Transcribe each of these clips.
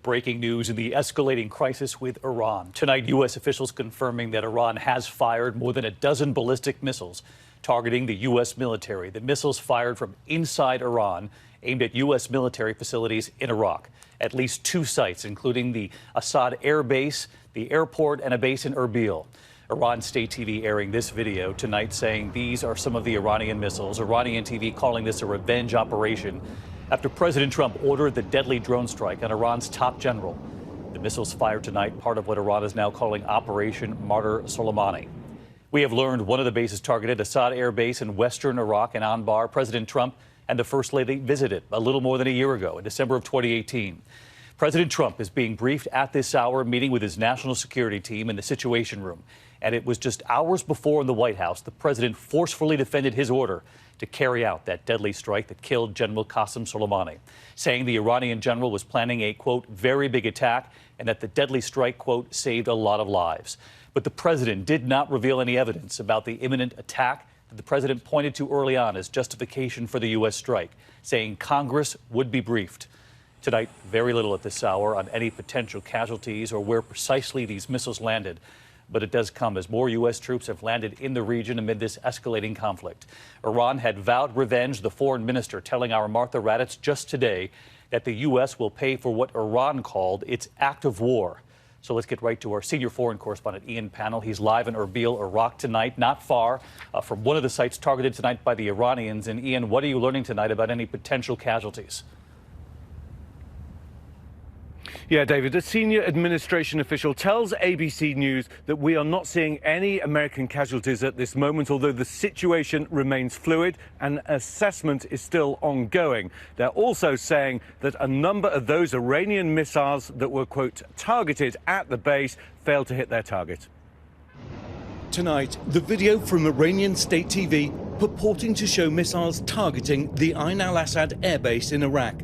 Breaking news in the escalating crisis with Iran. Tonight, U.S. officials confirming that Iran has fired more than a dozen ballistic missiles targeting the U.S. military. The missiles fired from inside Iran aimed at U.S. military facilities in Iraq. At least 2 sites, including the Assad Air Base, the airport, and a base in Erbil. Iran state TV airing this video tonight saying these are some of the Iranian missiles. Iranian TV calling this a revenge operation after President Trump ordered the deadly drone strike on Iran's top general. The missiles fired tonight, part of what Iran is now calling Operation Martyr Soleimani. We have learned one of the bases targeted, Assad Air Base in western Iraq and Anbar. President Trump and the First Lady visited a little more than a year ago in December of 2018. President Trump is being briefed at this hour, meeting with his national security team in the Situation Room. And it was just hours before in the White House, the president forcefully defended his order to carry out that deadly strike that killed General Qasem Soleimani, saying the Iranian general was planning a, quote, very big attack and that the deadly strike, quote, saved a lot of lives. But the president did not reveal any evidence about the imminent attack that the president pointed to early on as justification for the U.S. strike, saying Congress would be briefed. Tonight, very little at this hour on any potential casualties or where precisely these missiles landed. But it does come as more U.S. troops have landed in the region amid this escalating conflict. Iran had vowed revenge, the foreign minister telling our Martha Raddatz just today that the U.S. will pay for what Iran called its act of war. So let's get right to our senior foreign correspondent, Ian Pannell. He's live in Erbil, Iraq tonight, not far from one of the sites targeted tonight by the Iranians. And Ian, what are you learning tonight about any potential casualties? Yeah, David, a senior administration official tells ABC News that we are not seeing any American casualties at this moment, although the situation remains fluid and assessment is still ongoing. They're also saying that a number of those Iranian missiles that were, quote, targeted at the base failed to hit their target. Tonight, the video from Iranian state TV purporting to show missiles targeting the Ain al-Assad airbase in Iraq.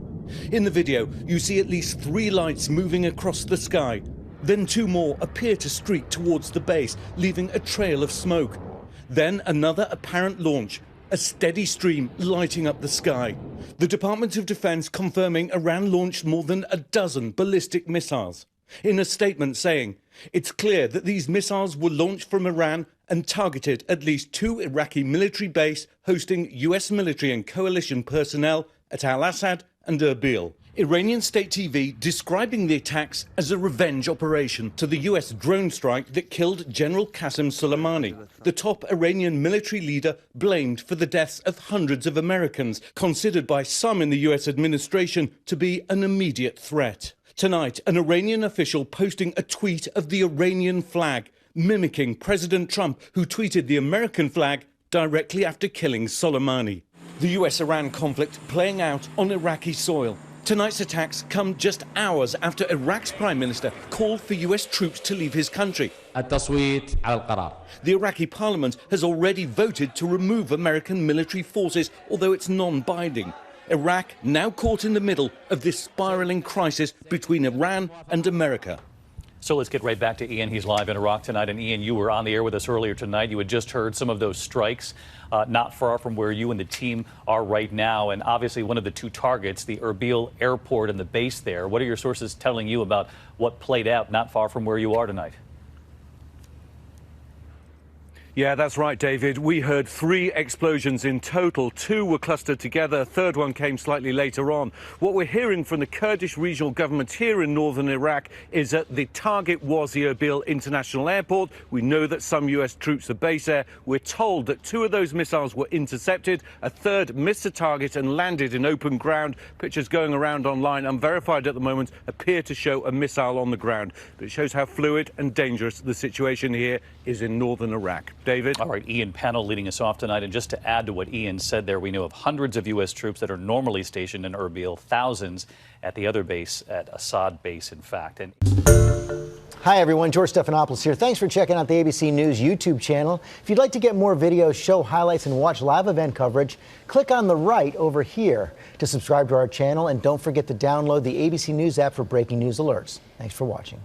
In the video, you see at least 3 lights moving across the sky. Then 2 more appear to streak towards the base, leaving a trail of smoke. Then another apparent launch, a steady stream lighting up the sky. The Department of Defense confirming Iran launched more than a dozen ballistic missiles. In a statement saying, it's clear that these missiles were launched from Iran and targeted at least 2 Iraqi military bases hosting US military and coalition personnel at Al-Assad and Erbil. Iranian state TV describing the attacks as a revenge operation to the US drone strike that killed General Qasem Soleimani, the top Iranian military leader blamed for the deaths of hundreds of Americans, considered by some in the US administration to be an immediate threat. Tonight, an Iranian official posting a tweet of the Iranian flag, mimicking President Trump, who tweeted the American flag directly after killing Soleimani. The US-Iran conflict playing out on Iraqi soil. Tonight's attacks come just hours after Iraq's Prime Minister called for US troops to leave his country. The Iraqi parliament has already voted to remove American military forces, although it's non-binding. Iraq now caught in the middle of this spiraling crisis between Iran and America. So let's get right back to Ian. He's live in Iraq tonight. And Ian, you were on the air with us earlier tonight. You had just heard some of those strikes not far from where you and the team are right now. And obviously one of the 2 targets, the Erbil airport and the base there. What are your sources telling you about what played out not far from where you are tonight? Yeah, that's right, David. We heard 3 explosions in total. 2 were clustered together. A third one came slightly later on. What we're hearing from the Kurdish regional government here in northern Iraq is that the target was the Erbil International Airport. We know that some US troops are based there. We're told that 2 of those missiles were intercepted. A third missed the target and landed in open ground. Pictures going around online, unverified at the moment, appear to show a missile on the ground. But it shows how fluid and dangerous the situation here is in northern Iraq. David? All right, Ian Pannell leading us off tonight. And just to add to what Ian said there, we know of hundreds of U.S. troops that are normally stationed in Erbil, thousands at the other base, at Assad base, in fact. And Hi, everyone. George Stephanopoulos here. Thanks for checking out the ABC News YouTube channel. If you'd like to get more videos, show highlights, and watch live event coverage, click on the right over here to subscribe to our channel. And don't forget to download the ABC News app for breaking news alerts. Thanks for watching.